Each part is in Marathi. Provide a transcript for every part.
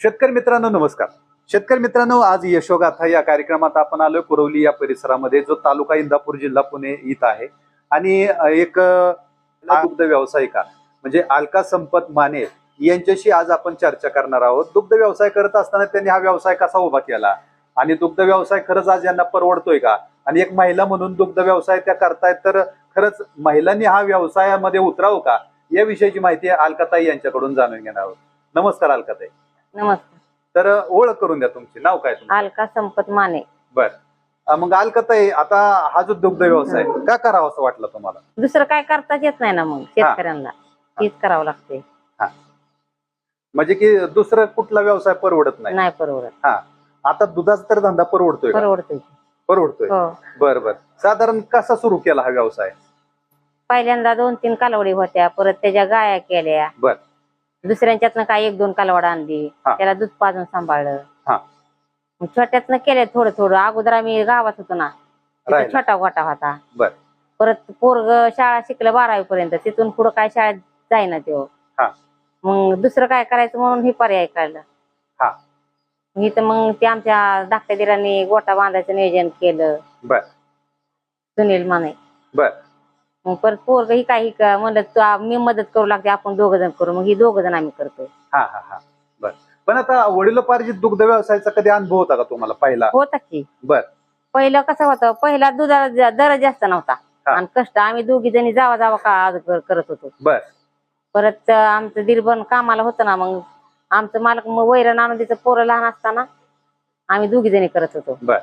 शेतकरी मित्रांनो नमस्कार. शेतकरी मित्रांनो, आज यशोगाथा या कार्यक्रमात आपण आलोय कुरवली या परिसरामध्ये, जो तालुका इंदापूर जिल्हा पुणे इथं आहे. आणि एक दुग्ध व्यावसायिका म्हणजे अलका संपत माने यांच्याशी आज आपण चर्चा करणार आहोत. दुग्ध व्यवसाय करत असताना त्यांनी हा व्यवसाय कसा उभा केला आणि दुग्ध व्यवसाय खरंच आज यांना परवडतोय का, आणि एक महिला म्हणून दुग्ध व्यवसाय त्या करतायत तर खरंच महिलांनी हा व्यवसायामध्ये उतरावं का, या विषयीची माहिती अलकाताई यांच्याकडून जाणून घेणार आहोत. नमस्कार अलकाताई. नमस्कार. तर ओळख करून द्या तुमची. नाव काय तुमचं? अलका संपत माने. बर. मग अलकाताई, आता हा जो दुग्ध व्यवसाय का करावा असं वाटलं तुम्हाला? दुसरं काय करताच येत नाही ना, मग शेतकऱ्यांना हेच करावं लागते. म्हणजे की दुसरं कुठला व्यवसाय परवडत नाही? नाही परवडत. हा. आता दुधाचा तर धंदा परवडतोय का? परवडतोय. परवडतोय. हो. बर बर. साधारण कसा सुरू केला हा व्यवसाय? पहिल्यांदा 2-3 कालवडी होत्या, परत त्याच्या गाया केल्या. बर. दुसऱ्यांच्यातनं काय 1-2 कालवड आणली, त्याला दूध पाजून सांभाळलं. मग छोट्यातनं केल्या थोडं थोडं. अगोदर आम्ही गावात होतो ना, तिथं छोटा गोटा होता. बर. परत पोरग शाळा शिकलं 12वी पर्यंत, तिथून पुढं काय शाळेत जाईना तो. मग दुसरं काय करायचं म्हणून हे पर्याय काढलं. इथं मग ते आमच्या धाकट्या दिरांनी गोटा बांधायचं नियोजन केलं. बर. सुनील माने. बर. मग परत पोरग ही काही म्हणलं मी मदत करू लागते, आपण 2 जण करू. मग ही 2 जण आम्ही करतोय. बर. पण आता वडिलोपार्जित दुग्ध व्यवसायाचा कधी अनुभव होता का तुम्हाला पहिला? होता की. बर. पहिलं कसं होतं, पहिला दुधाला दर जास्त नव्हता आणि कष्ट आम्ही 2घी जणी जावा जावा का करत होतो. बर. परत आमचं दिरबन कामाला होतं ना, मग आमचं मालक मग वैरण आणून तिचं पोरं लहान असताना आम्ही 2घी जणी करत होतो. बर.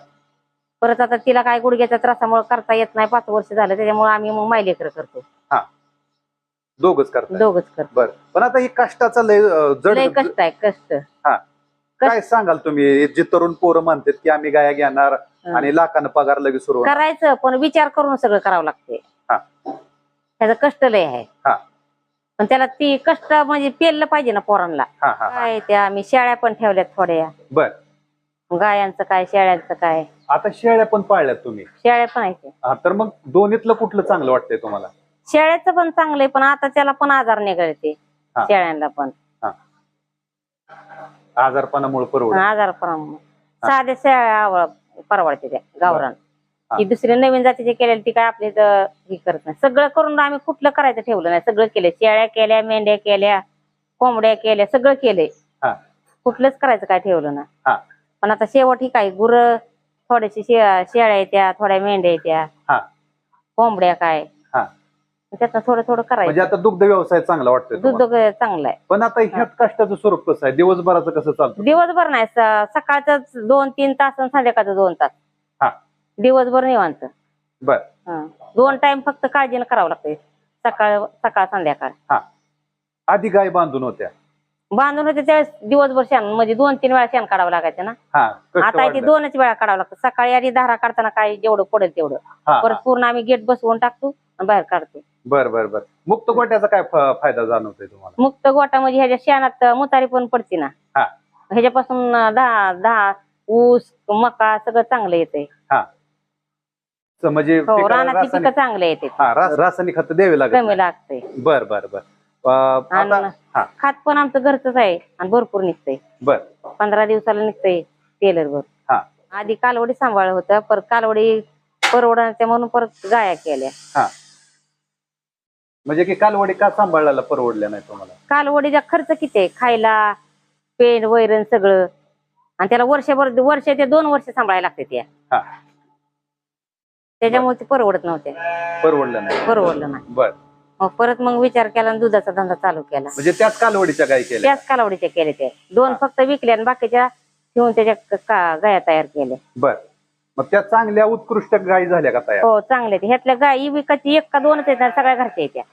परत आता तिला काय गुडघ्याच्या त्रासामुळे करता येत नाही, 5 वर्ष झालं, त्याच्यामुळे आम्ही मग मायलेकर करतो. दोघच करतो. दोघच करतो. बर. पण आता ही कष्टाचा लय लय कष्ट आहे. कष्ट काय सांगाल तुम्ही? जे तरुण पोरं म्हणतात की आम्ही गाया घेणार आणि लाखानं पगार लगेच सुरू करायचं, पण विचार करून सगळं करावं लागते. त्याचं कष्ट लय आहे. पण त्याला ती कष्ट म्हणजे पेललं पाहिजे ना पोरांना. काय त्या आम्ही शेळ्या पण ठेवल्यात थोड्या. बर. गायांचं काय, शेळ्यांचं काय. आता शेळ्या पण पाळल्यात तुम्ही? शेळ्या पण आहेत. तर मग दोन्हीतलं कुठलं चांगलं वाटतंय तुम्हाला? शेळ्याचं पण चांगलंय, पण आता त्याला पण आजार निघाले शेळ्यांना पण. आजारपणामुळे परवडत. आजारपणामुळे साध्या शेळ्या परवडते त्या गावरान. ती दुसरी नवीन जातीचे केलेली ती काय आपली हे करत नाही. सगळं करून आम्ही कुठलं करायचं ठेवलं नाही. सगळं केलं. शेळ्या केल्या, मेंढ्या केल्या, कोंबड्या केल्या, सगळं केलंय. कुठलंच करायचं काय ठेवलं ना. पण आता शेवट ही काय, गुर थोड्याशी शेळ्या येत्या, थोड्या मेंढ्या येत्या, कोंबड्या काय, त्यातनं थोडं थोडं करायचं. म्हणजे आता दुग्ध व्यवसाय चांगला वाटतोय? दूध चांगलं आहे. पण आता ह्यात कष्टाचं स्वरूप कसं आहे? दिवसभराचं कसं चालतं? दिवसभर नाही, सकाळचं 2-3 तास आणि संध्याकाळचं 2 तास. दिवसभर निवांत. बर. 2 टाइम फक्त काळजीनं करावं लागतंय, सकाळ संध्याकाळ. आधी गाय बांधून होत्या? बांधून होते त्यावेळेस दिवसभर शेण, म्हणजे 2-3 वेळा शेण काढावं लागायचं ना. आता ते 2च वेळा काढावं लागतं. सकाळी आधी धारा काढताना काय जेवढं पडेल तेवढं, परत पूर्ण आम्ही गेट बसवून टाकतो आणि बाहेर काढतो. बर बर बर. मुक्त गोट्याचा काय फायदा जाणवतोय तुम्हाला? मुक्त गोटा म्हणजे ह्याच्या शेणात मुतारी पण पडते ना, ह्याच्यापासून 10 ऊस मका सगळं चांगलं येते. म्हणजे रानाची पिकं चांगले येते. रासायनिक खत द्यावे लागते, कमी लागते. बर बर बर. खात पण आमचं घरचंच आहे आणि भरपूर निघतंय. बर. 15 दिवसाला निघतंय टेलर वर. आधी कालवडी सांभाळ होतं, परत कालवडी परवडायच्या म्हणून परत गाया केल्या. म्हणजे की कालवडी का सांभाळायला परवडल्या नाही तुम्हाला? कालवडीचा खर्च किती आहे, खायला पेंड वैरण सगळं, आणि त्याला वर्ष ते 2 वर्ष सांभाळायला लागते त्या. त्याच्यामुळे ते परवडत नव्हते. परवडलं नाही. बर. मग परत विचार केला आणि दुधाचा धंदा चालू केला. म्हणजे त्याच कालवडीच्या गाय केल्या? त्याच कालवडीच्या केल्या. त्या 2 फक्त विकल्या आणि बाकीच्या ठेवून त्याच्या गाया तयार केल्या. बर. मग त्या चांगल्या उत्कृष्ट गायी झाल्या का तयार? हो, चांगल्या. ह्यातल्या गायी विकायची 1 का 2च आहेत, सगळ्या घरच्या येत्या.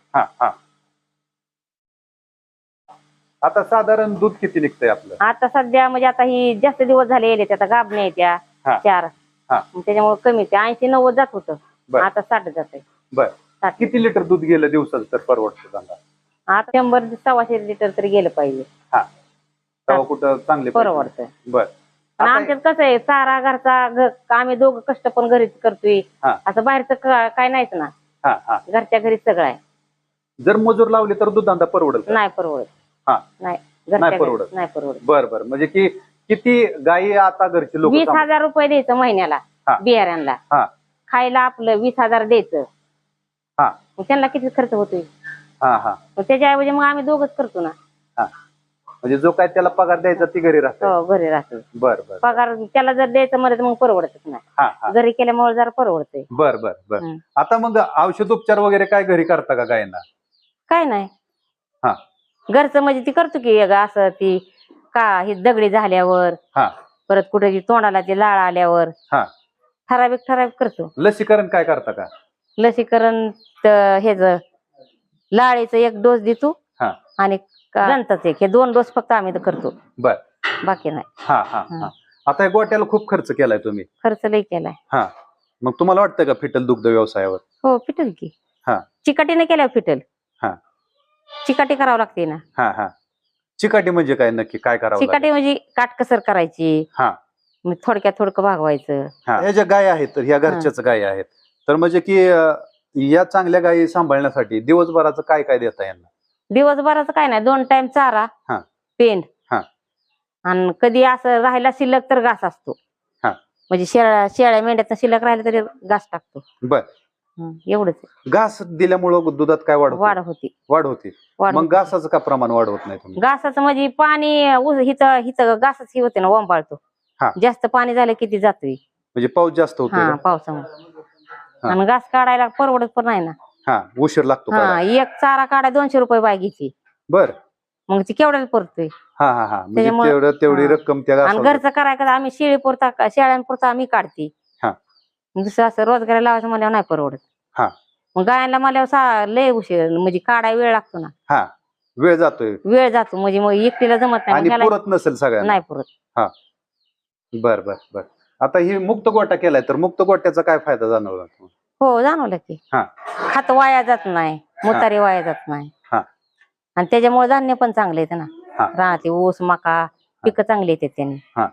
आता साधारण दूध किती निघतंय आपलं? आता सध्या म्हणजे आता ही जास्त दिवस झाले येते, आता गाभण्या येत्या 4, त्याच्यामुळे कमी. 80-90 जात होतं, आता 60 जात आहे. बर. किती लिटर दूध गेलं दिवसाचं तर परवडतं धंदा? आता 100-125 लिटर तरी गेलं पाहिजे. तेव्हा कुठं चांगले परवडतं. बर. आमच्यात कसं आहे, सारा घरचा आम्ही 2 कष्ट पण घरीच करतोय, असं बाहेरचं काय नाहीच ना. घरच्या घरीच सगळं आहे. जर मजूर लावले तर दूध धंदा परवडत नाही? परवडत नाही. घरच्या परवडत. घरी नाही परवडत. बर बर, म्हणजे की किती गायी आता घरचे लोक 20,000 रुपये द्यायचं महिन्याला हा. बियाऱ्यांना. हा. खायला आपलं 20,000 द्यायचं. हा. मग त्यांना किती खर्च होतोय. हा हा, मग त्याच्याऐवजी मग आम्ही दोघच करतो ना. म्हणजे जो काय त्याला पगार द्यायचा ती घरी राहतो. हो घरी राहतो. बर बर, पगार त्याला जर द्यायचं म्हणलं तर मग परवडतच हा, नाही. हा. घरी केल्यामुळे जरा परवडतंय. बर बर बर. आता मग औषधोपचार वगैरे काय घरी करता का गायींना? काय नाही. हा. घरचं म्हणजे ती करतो की असं ती का ही दगडी झाल्यावर, हा. परत कुठे तोंडाला ती लाळ आल्यावर हा. ठराविक करतो. लसीकरण काय करता का? लसीकरण हेच लाळीचं 1 डोस देतो. हा. आणि दंताचं 1, हे 2 डोस फक्त आम्ही करतो. बर. बाकी नाही. हा हा हा. आता या गोट्याला खूप खर्च केलाय तुम्ही. खर्च लई केलाय. हा, मग तुम्हाला वाटतं का फिटल दुग्ध व्यवसायावर? हो फिटल की. हा. चिकाटीने केल्यावर फिटल. हा. चिकाटी करावं लागते ना. हा हा. चिकाटी म्हणजे काय, नक्की काय करावं लागेल? चिकाटी म्हणजे काटकसर करायची. हा. मग थोडक्यात थोडकं भागवायचं. ह्या ज्या गाय आहेत तर ह्या घरच्याच गाय आहेत, तर म्हणजे की या चांगल्या गायी सांभाळण्यासाठी दिवसभराचं काय काय देता यांना? दिवसभराचं काय नाही, 2 टाइम चारा, हा. पेंड, हा. आणि कधी असं राहिला शिल्लक तर घास असतो. हा. म्हणजे शेळ्या मेंढ्यात शिल्लक राहिलं तरी घास टाकतो. बर. एवढंच. घास दिल्यामुळं दुधात काय वाढ वाढ होती. वाढ होती. मग घासाचं का प्रमाण वाढवत नाही तुम्ही? घासाचं म्हणजे पाणी हिचं घासच ही होते ना, ओंबाळतो. हा. जास्त पाणी झालं किती जातोय. म्हणजे पाऊस जास्त होतो. हा, पावसामुळे. आणि घास काढायला परवडत पण नाही ना. हा, उशीर लागतो. हा, 1 चारा काढा 200 रुपये बाय घ्यायची. बर. मग ती केवढ्याला परतोय. हा हा हा, म्हणजे तेवढी रक्कम त्या आणि घरचं करायचं आम्ही शेळ्यांपुरता आम्ही काढते. हा. दुसरं असं रोजगार लावायचं म्हणल्यावर नाही परवडत. हा. मग गायांना म्हणल्यावर लय उशीर, म्हणजे काढाय वेळ लागतो ना. हा, वेळ जातोय. वेळ जातो, म्हणजे मग एकटीला जमत आणि नाही. पुरत नसेल सगळ्यांना. नाही पुरत. हा. बर बर बर. आता ही मुक्त गोटा केलाय तर मुक्त गोट्याचा काय फायदा जाणवला? हो जाणवलं की. हा. खात वाया जात नाही, मुतारी वाया जात नाही. हा. आणि त्याच्यामुळे धान्य पण चांगलं येतं ना. हा. राहते ऊस मका पिकं चांगली येते त्याने. हा.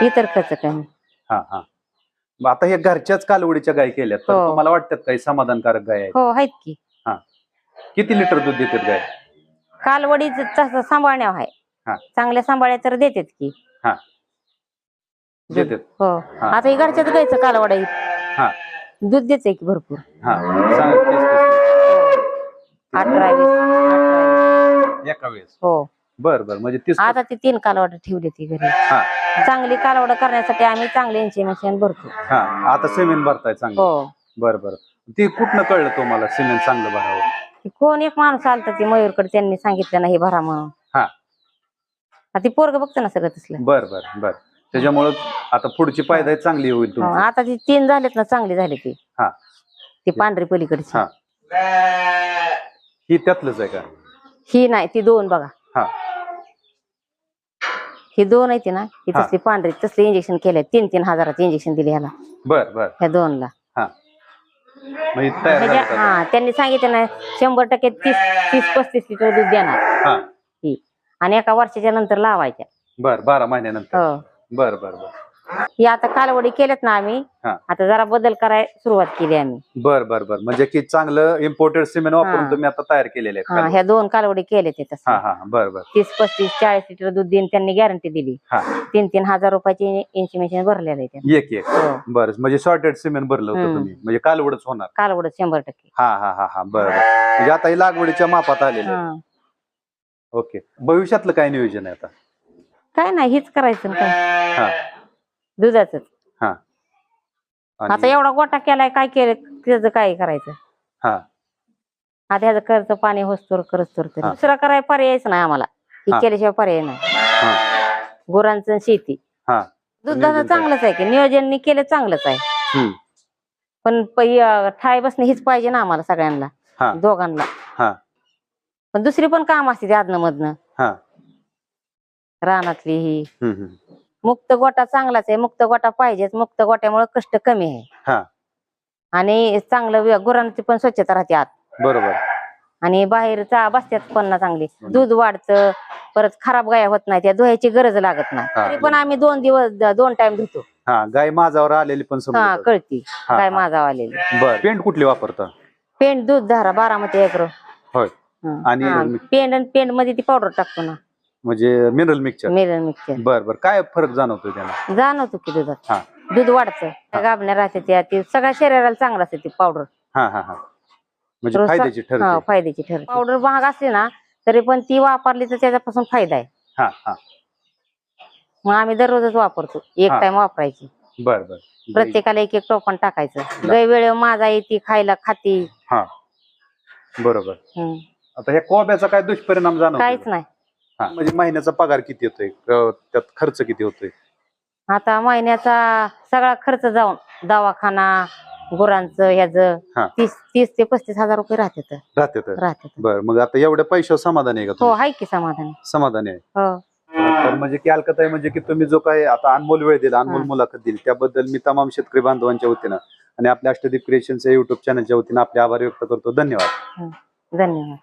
इतर खर्च कमी. हा हा. आता हे घरच्याच कालवडीच्या गाय केल्यात तर तुम्हाला वाटतात काही समाधानकारक गाय आहेत? हो आहेत की. हा. किती लिटर दूध देतात गाय? कालवडीच तसं सांभाळण्यावर आहे. हा. चांगल्या सांभाळ्या तर देतात की. हा. देतात. हो. आता ही घरच्याच गायचं कालवड आहे. हा. दूध देते की भरपूर. हा, सांग. 18-20 एका वेळेस. हो. बर बर, म्हणजे 30. आता ती 3 कालवड ठेवली ती घरी. हा. चांगली कालवड करण्यासाठी आम्ही चांगले इंजेक्शन भरतो. हा, आता सिमेंट भरताय चांगलं. हो. बर बर. ती कुठनं कळलं तुम्हाला सिमेंट चांगलं भरावं? कोण एक माणूस आलता ती मयूरकडे, त्यांनी सांगितलं ना हे भरा म्हणून. हा. ती पोरग बघतं ना सगळं तसलं. बर बर बर. त्याच्यामुळे आता पुढची पायदाय चांगली होईल तुमची. आता ती 3 झालेत ना, चांगली झाली ती. हा. ती पांढरी पलीकडची. हा. ही त्यातलंच आहे का? ही नाही, ती 2 बघा. हा. ही 2 आहे ती ना, ही तसली पांढरी, तसले इंजेक्शन केले. 3-3 हजाराचं इंजेक्शन दिले ह्याला. बर बर. ह्या 2ला. हा. हा, त्यांनी सांगितलं ना 100% 30-35 लिटर दूध देणार. हा. ही आणि एका वर्षाच्या नंतर लावायच्या. बर, 12 महिन्यानंतर. हो. बर बर बर. ही आता कालवडी केल्यात ना आम्ही. हा. आता जरा बदल करायला सुरुवात केली आम्ही. बर बर बर, म्हणजे की चांगलं इम्पोर्टेड सिमेंट वापरून तुम्ही आता तयार केलेले आहेत. हा, ह्या 2 कालवडी केले ते तसं. हा हा, बर बर. 30-35-40 लिटर दूध देईन त्यांनी गॅरंटी दिली. हा. 3-3 हजार रुपयाची इंजिमेशन भरलेलं आहे त्यांनी. एक बर, म्हणजे शॉर्टेड सिमेंट भरलं होतं तुम्ही, म्हणजे कालवडच होणार. कालवडच 100%. हा हा हा हा, बर बर. म्हणजे आता ही लागवडीच्या मापात आलेलं आहे. ओके. भविष्यातलं काय नियोजन आहे आता? काय नाही, हेच करायचं ना काय. हा. दुधाच. हा. आता एवढा गोटा केलाय, काय केलं त्याचं काय करायचं. हा. आता ह्याचं खर्च पाणी होस्तोर करस्तोर तरी दुसरा करायला पर्यायच नाही आम्हाला. ही केल्याशिवाय पर्याय नाही. गुरांचं शेती. हा. दुधाचं चांगलंच आहे की, नियोजन केलं चांगलंच आहे. पण ठाय बसणे हीच पाहिजे ना आम्हाला सगळ्यांना, दोघांना. हा. पण दुसरी पण काम असते आदनं मधनं. हा. रानातली ही. मुक्त गोटा चांगलाच आहे, मुक्त गोटा पाहिजेच. मुक्त गोट्यामुळे कष्ट कमी आहे. हा. आणि चांगलं गुरांची पण स्वच्छता राहते आत. बरोबर. आणि बाहेरचा बसत्यात पण ना चांगली, दूध वाढतं, परत खराब गाया होत नाही, त्या धुवायची गरज लागत नाही. तरी पण आम्ही 2 टाइम धुतो. हा, गाय माझावर आलेली पण हा, कळती गाय माझावर आलेली. बर. पेंट कुठली वापरता? पेंट दूध धारा 12 मध्ये 1 होय. आणि पेंट मध्ये ती पावडर टाकतो ना. म्हणजे मिनरल मिक्सचर. मिरर मिक्सचर बर बर, काय फरक जाणवतोय त्याला? जाणवतो की दुधात हा. दूध वाढतं, गाभण्या राहते त्या ती सगळ्या शरीराला चांगलं असते ती पावडर. हा हा हा, म्हणजे फायद्याची ठरते. हा फायद्याची ठरते. पावडर महाग असते ना तरी पण ती वापरली तर त्याच्यापासून फायदा आहे. हा हा, मग आम्ही दररोजच वापरतो, एक हा. टाइम वापरायची. बर बर, प्रत्येकाला एक एक टोपण टाकायचं. गै वेळे माझा येते खायला खाती. हा बरोबर. हम्म. आता ह्या कोब्याचा काय दुष्परिणाम जाणवतो? काहीच नाही. हा, म्हणजे महिन्याचा पगार किती येतोय, त्यात खर्च किती होतोय? आता महिन्याचा सगळा खर्च जाऊन दवाखाना गुरांचं ह्याचं 30 ते 35 हजार रुपये राहतात. बर, मग आता एवढ्या पैशावर समाधान आहे का हो, तुम्ही? आहे की समाधान. समाधान आहे. हो. तर म्हणजे की अलकाताई, म्हणजे की तुम्ही जो काही आता अनमोल वेळ दिला, अनमोल मुलाखत दिली, त्याबद्दल मी तमाम शेतकरी बांधवांच्या वतीनं आणि आपल्या अष्टदीप क्रिएशनच्या युट्यूब चॅनलच्या वतीनं आपले आभार व्यक्त करतो. धन्यवाद. धन्यवाद.